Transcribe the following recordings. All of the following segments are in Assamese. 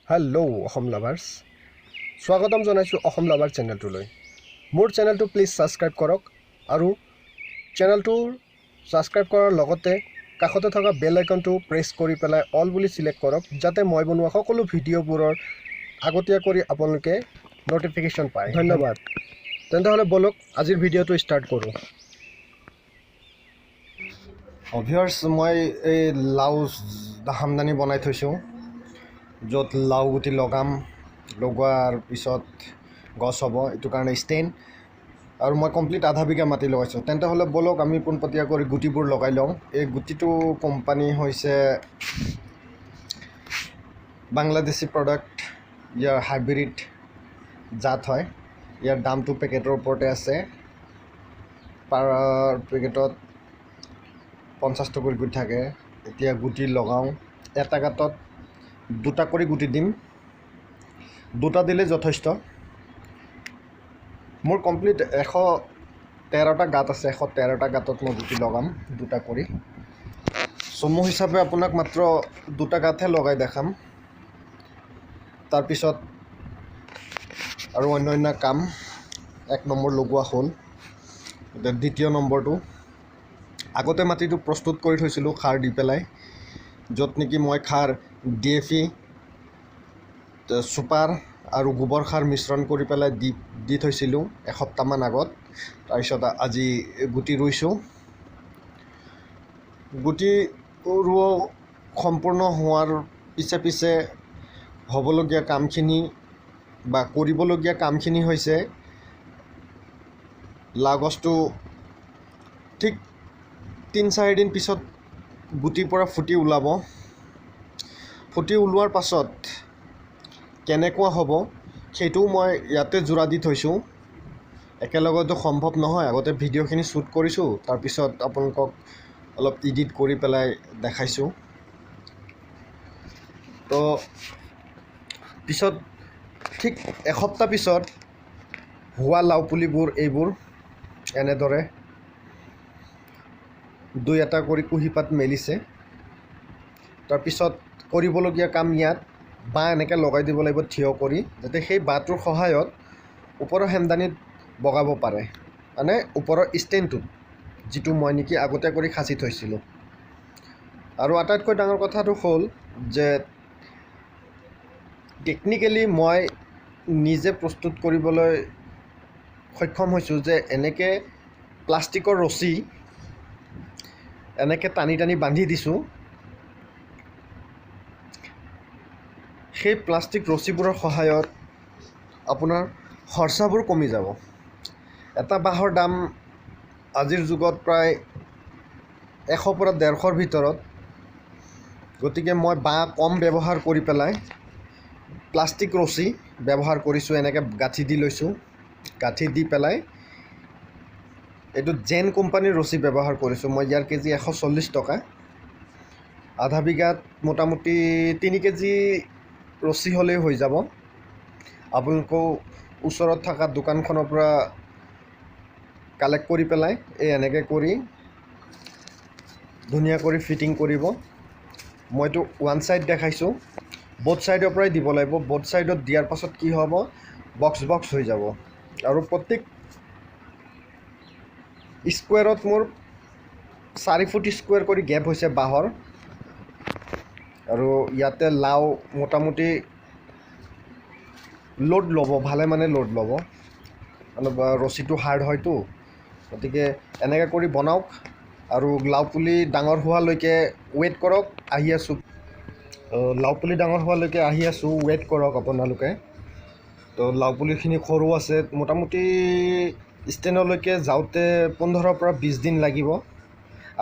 হেল্ল' অসম লাভাৰ্ছ, স্বাগতম জনাইছোঁ অসম লাভাৰ চেনেলটোলৈ। মোৰ চেনেলটো প্লিজ ছাবস্ক্ৰাইব কৰক আৰু চেনেলটোৰ ছাবস্ক্ৰাইব কৰাৰ লগতে কাষতে থকা বেল আইকনটো প্ৰেছ কৰি পেলাই অল বুলি ছিলেক্ট কৰক, যাতে মই বনোৱা সকলো ভিডিঅ'বোৰৰ আগতীয়াকৈ আপোনালোকে ন'টিফিকেশ্যন পায়। ধন্যবাদ। তেন্তে ব'লক আজিৰ ভিডিঅ'টো ষ্টাৰ্ট কৰোঁ। ভিউৱাৰ্ছ, মই এই লাও হামদানি বনাই থৈছোঁ, য'ত লাও গুটি লগোৱাৰ পিছত গছ হ'ব, এইটো কাৰণে ষ্টেণ্ড। আৰু মই কমপ্লিট আধা বিঘা মাটি লগাইছোঁ। তেন্তে ব'লক আমি পোনপটীয়া কৰি গুটিবোৰ লগাই লওঁ। এই গুটিটো কোম্পানী হৈছে বাংলাদেশী প্ৰডাক্ট, ইয়াৰ হাইব্ৰিড জাত হয়। ইয়াৰ দামটো পেকেটৰ ওপৰতে আছে। পাৰ পেকেটত 50 টকাৰ গুটি থাকে। এতিয়া গুটি লগাওঁ। এটা গাঁতত 2টা কৰি গুটি দিম, 2টা দিলে যথেষ্ট। মোৰ কমপ্লিট 113টা গাঁত আছে। 113টা গাঁতত মই গুটি লগাম 2টা কৰি। চমু হিচাপে আপোনাক মাত্ৰ 2টা গাঁতহে লগাই দেখাম। তাৰপিছত আৰু অন্য কাম 1 নম্বৰ লগোৱা হ'ল। এতিয়া 2য় নম্বৰটো, আগতে মাটিটো প্ৰস্তুত কৰি থৈছিলোঁ সাৰ দি পেলাই, য'ত নেকি মই সাৰ DAP, চুপাৰ আৰু গোবৰ সাৰ মিশ্ৰণ কৰি পেলাই দি থৈছিলোঁ এসপ্তাহমান আগত। তাৰপিছত আজি গুটি ৰুইছোঁ। গুটি ৰোৱা সম্পূৰ্ণ হোৱাৰ পিছে হ'বলগীয়া কামখিনি বা কৰিবলগীয়া কামখিনি হৈছে, লাও গছটো ঠিক 3-4 দিন পিছত গুটিৰ পৰা ফুটি ওলাব। ফুটি ওলোৱাৰ পাছত কেনেকুৱা হ'ব সেইটোও মই ইয়াতে জোৰা দি থৈছোঁ। একেলগেতো সম্ভৱ নহয়। আগতে ভিডিঅ'খিনি শ্বুট কৰিছোঁ, তাৰপিছত আপোনালোকক অলপ এডিট কৰি পেলাই দেখাইছোঁ। তো পিছত ঠিক এসপ্তাহ পিছত হোৱা লাও পুলিবোৰ এইবোৰ এনেদৰে 2-এটা কৰি কুঁহিপাত মেলিছে। তাৰপিছত কৰিবলগীয়া কাম ইয়াত বাঁহ এনেকৈ লগাই দিব লাগিব থিয় কৰি, যাতে সেই বাঁহটোৰ সহায়ত ওপৰৰ হেমদানিত বগাব পাৰে, মানে ওপৰৰ ষ্টেণ্ডটোত, যিটো মই নেকি আগতে কৰি সাঁচি থৈছিলোঁ। আৰু আটাইতকৈ ডাঙৰ কথাটো হ'ল যে টেকনিকেলি মই নিজে প্ৰস্তুত কৰিবলৈ সক্ষম হৈছোঁ, যে এনেকৈ প্লাষ্টিকৰ ৰছী এনেকৈ টানি বান্ধি দিছোঁ। সেই প্লাষ্টিক ৰছীবোৰৰ সহায়ত আপোনাৰ খৰচাবোৰ কমি যাব। এটা বাঁহৰ দাম আজিৰ যুগত প্ৰায় 100 পৰা 150ৰ ভিতৰত। গতিকে মই বাঁহ কম ব্যৱহাৰ কৰি পেলাই প্লাষ্টিক ৰছী ব্যৱহাৰ কৰিছোঁ। এনেকৈ গাঁঠি দি লৈছোঁ। গাঁঠি দি পেলাই এইটো জেন কোম্পানীৰ ৰছী ব্যৱহাৰ কৰিছোঁ মই। ইয়াৰ কেজি 140 টকা। আধা বিঘাত মোটামুটি 3 কেজি ৰছী হ'লেই হৈ যাব। আপোনালোকেও ওচৰত থকা দোকানখনৰ পৰা কালেক্ট কৰি পেলাই এনেকৈ কৰি ধুনীয়া কৰি ফিটিং কৰিব। মইতো ওৱান ছাইড দেখাইছোঁ, বোথ ছাইডৰ পৰাই দিব লাগিব। বোথ ছাইডত দিয়াৰ পাছত কি হ'ব, বক্স হৈ যাব। আৰু প্ৰত্যেক স্কুৱেৰত মোৰ 4 ফুট স্কুৱেৰ কৰি গেপ হৈছে বাঁহৰ। আৰু ইয়াতে লাও মোটামুটি লোড ল'ব, ভালে মানে লোড ল'ব, অলপ ৰছীটো হাৰ্ড হয়তো। গতিকে এনেকৈ কৰি বনাওক আৰু লাও পুলি ডাঙৰ হোৱালৈকে ৱেইট কৰক। আহি আছোঁ, লাও পুলি ডাঙৰ হোৱালৈকে আহি আছোঁ, ৱেইট কৰক আপোনালোকে। তো লাও পুলিখিনি সৰু আছে, মোটামুটি ষ্টেণ্ডলৈকে যাওঁতে 15 পৰা 20 দিন লাগিব।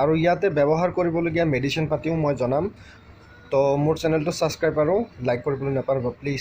আৰু ইয়াতে ব্যৱহাৰ কৰিবলগীয়া মেডিচিন পাতিও মই জনাম। তো মোৰ চেনেলটো ছাবস্ক্ৰাইব আৰু লাইক কৰিবলৈ নাপাহৰিব প্লিজ।